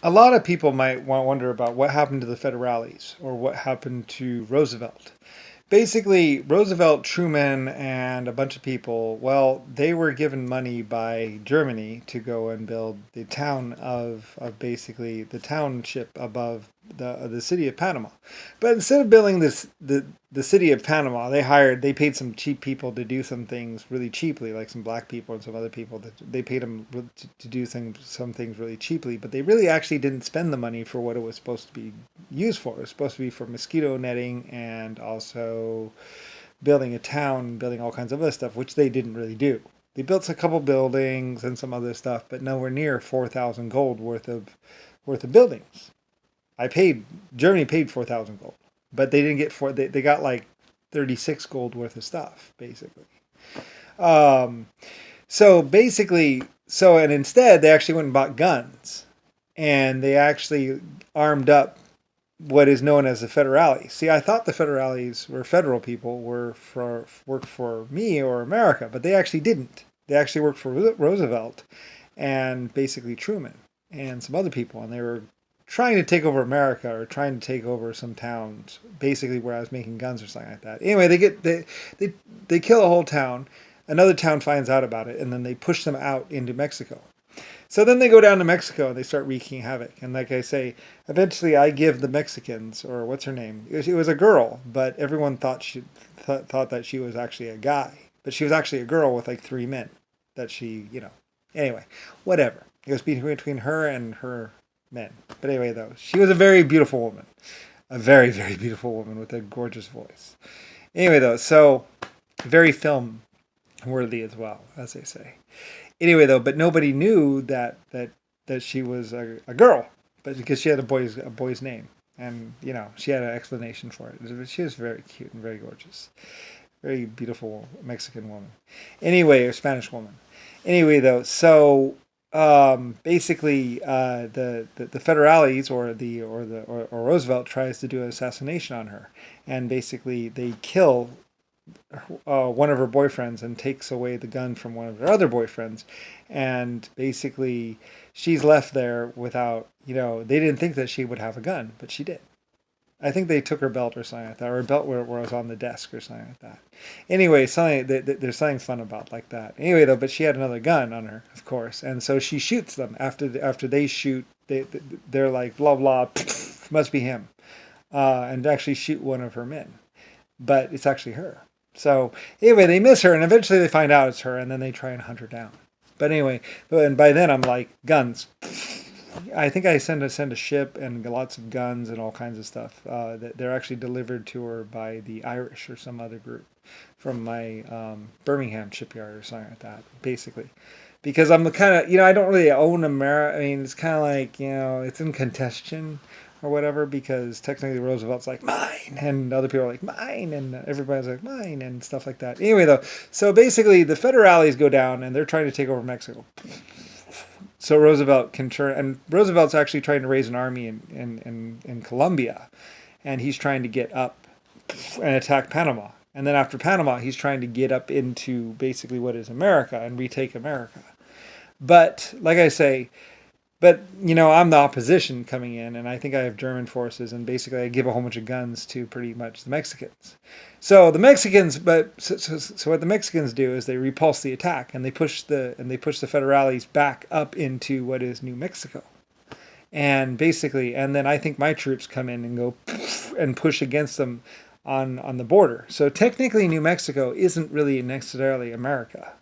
A lot of people might wonder about what happened to the federales or what happened to Roosevelt. Basically, Roosevelt, Truman, and a bunch of people, well, they were given money by Germany to go and build the town of basically the township above the city of Panama. But instead of building the city of Panama, they paid some cheap people to do some things really cheaply, like some black people and some other people. That they paid them to do some things really cheaply, but they really actually didn't spend the money for what it was supposed to be used for. It was supposed to be for mosquito netting and also building a town, building all kinds of other stuff, which they didn't really do. They built a couple buildings and some other stuff, but nowhere near 4,000 gold worth of buildings. I paid Germany paid 4,000 gold, but they didn't get four. They got like 36 gold worth of stuff basically. Um, and instead they actually went and bought guns, and they actually armed up what is known as the federales. See, I thought the federales were federal people, worked for me or America, but they actually didn't. They actually worked for Roosevelt and basically Truman and some other people, and they were trying to take over America or trying to take over some towns, basically where I was making guns or something like that. Anyway, they kill a whole town. Another town finds out about it, and then they push them out into Mexico. So then they go down to Mexico and they start wreaking havoc. And like I say, eventually I give the Mexicans, or what's her name? It was a girl, but everyone thought that she was actually a guy, but she was actually a girl with like three men. That she. Anyway, whatever. It was between her and her men. But anyway, though, she was a very beautiful woman, a very very beautiful woman with a gorgeous voice. Anyway, though, so very film worthy as well, as they say. Anyway, though, but nobody knew that she was a girl, but because she had a boy's name, and she had an explanation for it. She was very cute and very gorgeous, very beautiful Mexican woman. Anyway, or Spanish woman. Anyway, though, so basically, the federales or Roosevelt tries to do an assassination on her, and basically they kill one of her boyfriends and takes away the gun from one of her other boyfriends, and basically she's left there without. They didn't think that she would have a gun, but she did. I think they took her belt or something like that, or her belt where it was on the desk or something like that. Anyway, there's something fun about like that. Anyway, though, but she had another gun on her, of course, and so she shoots them after they shoot. They're like blah blah, must be him, and actually shoot one of her men, but it's actually her. So anyway, they miss her, and eventually they find out it's her, and then they try and hunt her down. But anyway, and by then I'm like, guns. I think I send a ship and lots of guns and all kinds of stuff. That they're actually delivered to her by the Irish or some other group from my Birmingham shipyard or something like that, basically. Because I'm the kind of, I don't really own America. I mean, it's kind of like, it's in contention or whatever, because technically Roosevelt's like mine, and other people are like mine, and everybody's like mine, and stuff like that. Anyway, though, so basically the federales go down and they're trying to take over Mexico. So Roosevelt can turn, and Roosevelt's actually trying to raise an army in Colombia, and he's trying to get up and attack Panama. And then after Panama, he's trying to get up into basically what is America and retake America. But like I say, I'm the opposition coming in, and I think I have German forces, and basically I give a whole bunch of guns to pretty much the Mexicans. So the Mexicans, so what the Mexicans do is they repulse the attack, and they push the federales back up into what is New Mexico, and basically, and then I think my troops come in and go and push against them on the border. So technically, New Mexico isn't really necessarily America,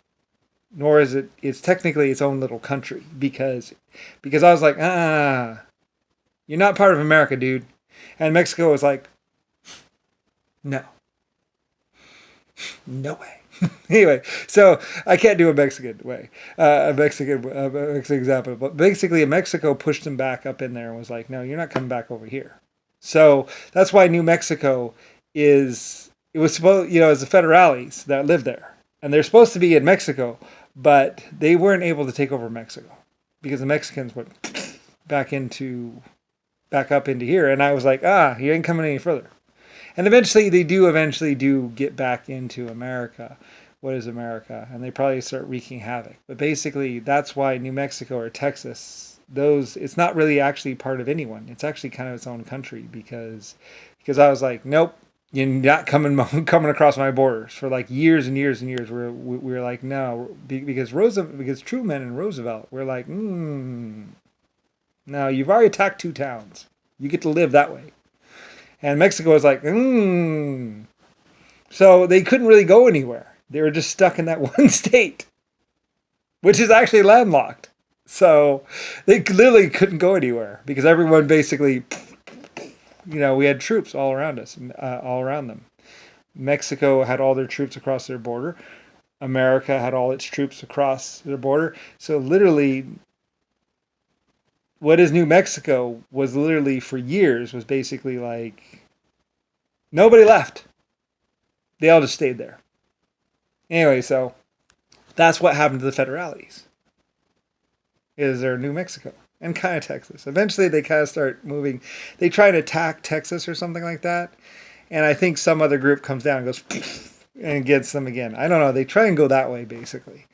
nor is it's technically its own little country, because I was like, you're not part of America, dude. And Mexico was like, no, no way. Anyway, so I can't do a Mexican way, a Mexican example, but basically Mexico pushed them back up in there and was like, no, you're not coming back over here. So that's why New Mexico it was supposed, as the federales that live there, and they're supposed to be in Mexico, but they weren't able to take over Mexico because the Mexicans went back up into here, and I was like, you ain't coming any further. And eventually they do get back into America. What is America? And they probably start wreaking havoc. But basically, that's why New Mexico or Texas, those it's not really actually part of anyone. It's actually kind of its own country because I was like, nope, you're not coming coming across my borders for like years and years and years. We were like, no, because Truman and Roosevelt were like, no, you've already attacked two towns. You get to live that way. And Mexico was like, So they couldn't really go anywhere. They were just stuck in that one state, which is actually landlocked. So they literally couldn't go anywhere because everyone basically, we had troops all around us, all around them. Mexico had all their troops across their border. America had all its troops across their border. So literally, what is New Mexico was literally for years was basically like nobody left. They all just stayed there. Anyway, so that's what happened to the federales. Is there New Mexico and kind of Texas. Eventually, they kind of start moving. They try and attack Texas or something like that, and I think some other group comes down and goes and gets them again. I don't know. They try and go that way basically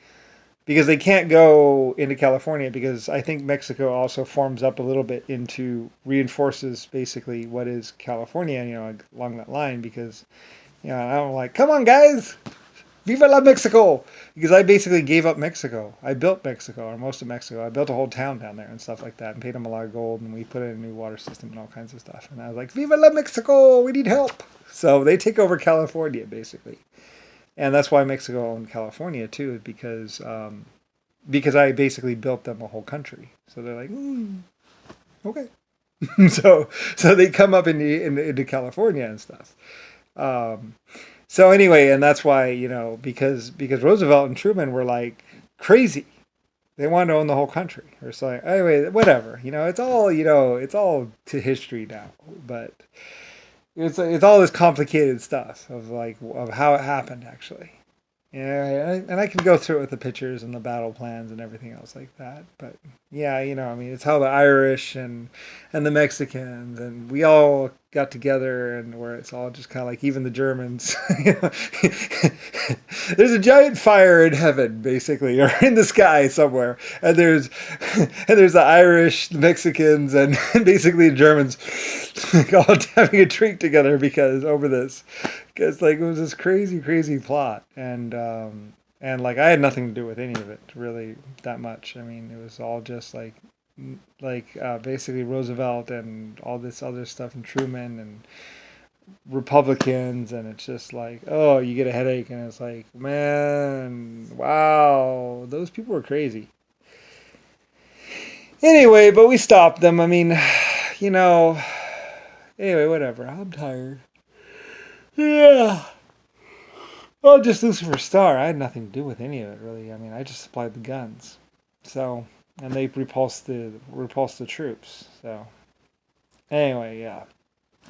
because they can't go into California because I think Mexico also forms up a little bit into reinforces basically what is California, along that line because I don't like, come on guys, Viva la Mexico! Because I basically gave up Mexico. I built Mexico, or most of Mexico. I built a whole town down there and stuff like that and paid them a lot of gold and we put in a new water system and all kinds of stuff. And I was like, Viva la Mexico! We need help! So they take over California, basically. And that's why Mexico owned California, too, because I basically built them a whole country. So they're like, okay. so they come up into California and stuff. So anyway, and that's why, because Roosevelt and Truman were like crazy. They wanted to own the whole country. Or so anyway, whatever. It's all to history now. But it's all this complicated stuff of how it happened actually. Yeah, and I can go through it with the pictures and the battle plans and everything else like that. But yeah, it's how the Irish and the Mexicans and we all got together and where it's all just kind of like even the Germans. There's a giant fire in heaven, basically, or in the sky somewhere, and there's the Irish, the Mexicans, and basically the Germans all having a drink together because over this. Because it was this crazy, crazy plot, and like I had nothing to do with any of it really that much. I mean, it was all just basically Roosevelt and all this other stuff, and Truman and Republicans, and it's just like, oh, you get a headache, and it's like, man, wow, those people were crazy. Anyway, but we stopped them. I mean, anyway, whatever. I'm tired. Yeah. Well, just Lucifer Star. I had nothing to do with any of it, really. I mean, I just supplied the guns. So, and they repulsed the troops. So, anyway, yeah.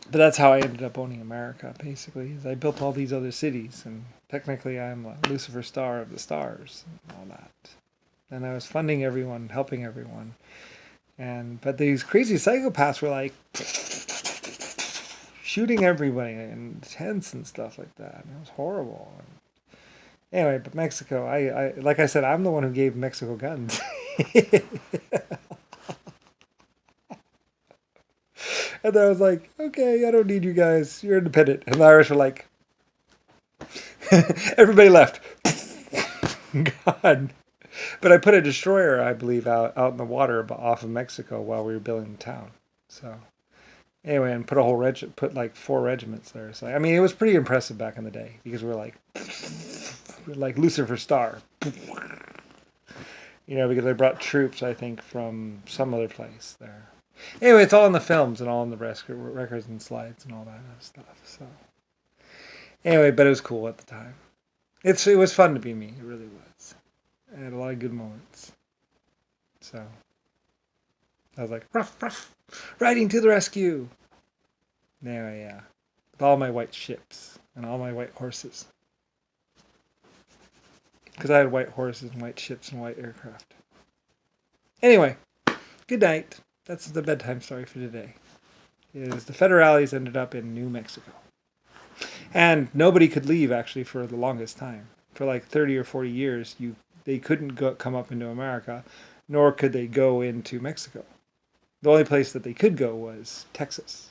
But that's how I ended up owning America, basically. Is I built all these other cities, and technically I'm a Lucifer Star of the stars and all that. And I was funding everyone, helping everyone. But these crazy psychopaths were like shooting everybody in tents and stuff like that. And it was horrible. Anyway, but Mexico, I like I said, I'm the one who gave Mexico guns. And then I was like, okay, I don't need you guys. You're independent. And the Irish were like, everybody left. God. But I put a destroyer, I believe, out in the water off of Mexico while we were building the town. So anyway, and put a whole put like 4 regiments there. So I mean, it was pretty impressive back in the day because we were like Lucifer Star. Because I brought troops, I think, from some other place there. Anyway, it's all in the films and all in the records and slides and all that stuff. So anyway, but it was cool at the time. It was fun to be me. It really was. I had a lot of good moments. So I was like, ruff, ruff, riding to the rescue. Anyway, yeah. With all my white ships and all my white horses. Because I had white horses and white ships and white aircraft. Anyway, good night. That's the bedtime story for today. The federales ended up in New Mexico. And nobody could leave, actually, for the longest time. For like 30 or 40 years, they couldn't come up into America. nor could they go into Mexico. The only place that they could go was Texas.